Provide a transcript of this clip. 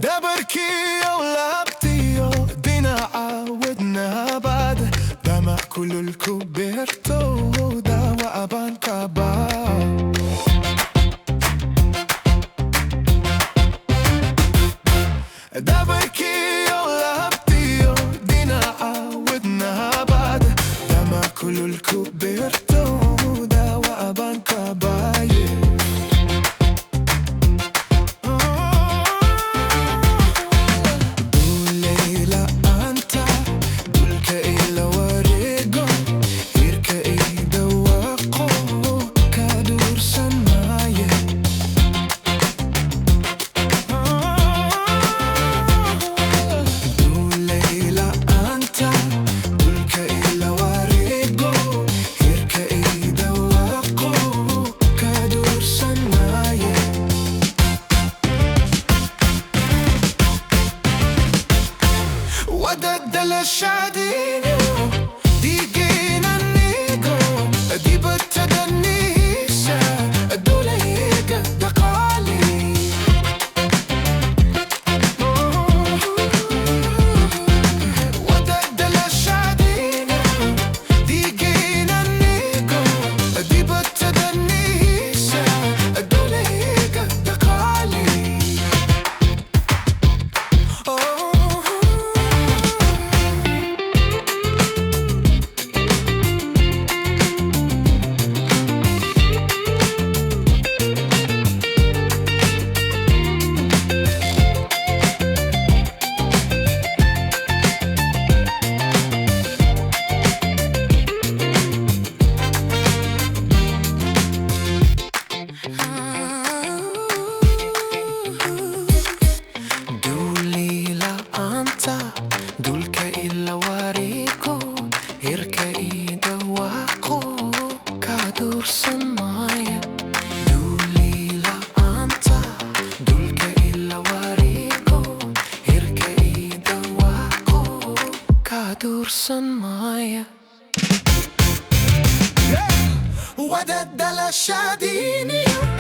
دبركي ولابتيو دينا عاودنا بعد دمع كل الكوبيرتو دوا أبان كابا دبركي ولابتيو دينا عاودنا بعد دمع كل الكوبيرتو دوا أبان كابا della sciadino di gina nigo di butta da nisa dole yega da qali wada della sciadino di gina nigo di butta da nisa dole yega da qali Dulce il warico, irke i dawako, kadur samaya. Duli la anta, dulce il warico, irke i dawako, kadur samaya. Wadad dalla shadini.